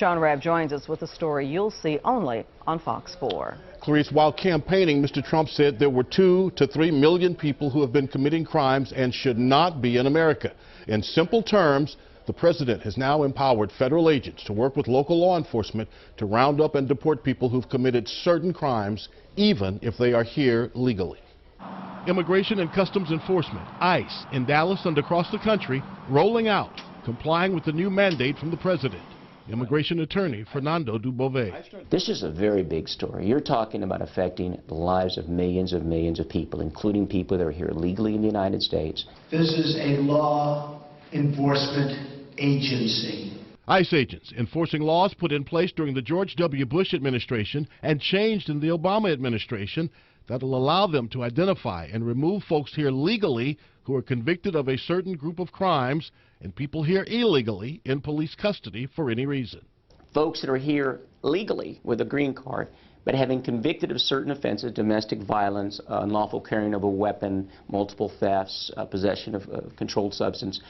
Sean Rabb joins us with a story you'll see only on Fox 4. Clarice, while campaigning, Mr. Trump said there were 2 to 3 million people who have been committing crimes and should not be in America. In simple terms, the president has now empowered federal agents to work with local law enforcement to round up and deport people who've committed certain crimes, even if they are here legally. Immigration and Customs Enforcement, ICE, in Dallas and across the country, rolling out, complying with the new mandate from the president. Immigration attorney Fernando Dubove. This is a very big story. You're talking about affecting the lives of millions of people, including people that are here legally in the United States. This is a law enforcement agency. ICE agents enforcing laws put in place during the George W. Bush administration and changed in the Obama administration that'll allow them to identify and remove folks here legally who are convicted of a certain group of crimes and people here illegally in police custody for any reason. Folks that are here legally with a green card but having convicted of certain offenses, domestic violence, unlawful carrying of a weapon, multiple thefts, possession of controlled substance,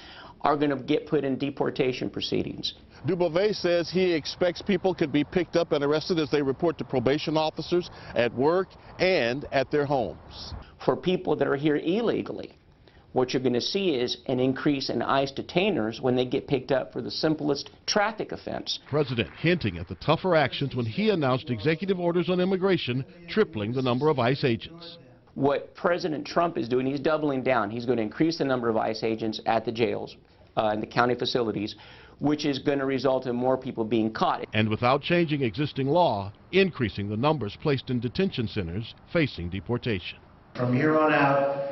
are going to get put in deportation proceedings. Dubove says he expects people could be picked up and arrested as they report to probation officers at work and at their homes. For people that are here illegally, what you're going to see is an increase in ICE detainers when they get picked up for the simplest traffic offense. President hinting at the tougher actions when he announced executive orders on immigration, tripling the number of ICE agents. What President Trump is doing, he's doubling down. He's going to increase the number of ICE agents at the jails and the county facilities, which is going to result in more people being caught. And without changing existing law, increasing the numbers placed in detention centers facing deportation. From here on out,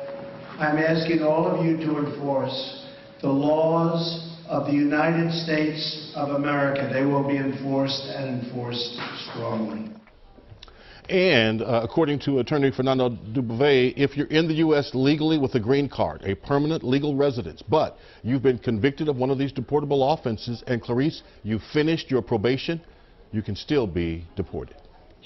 I'm asking all of you to enforce the laws of the United States of America. They will be enforced and enforced strongly. And according to attorney Fernando Dubove, if you're in the U.S. legally with a green card, a permanent legal residence, but you've been convicted of one of these deportable offenses, and Clarice, you finished your probation, you can still be deported.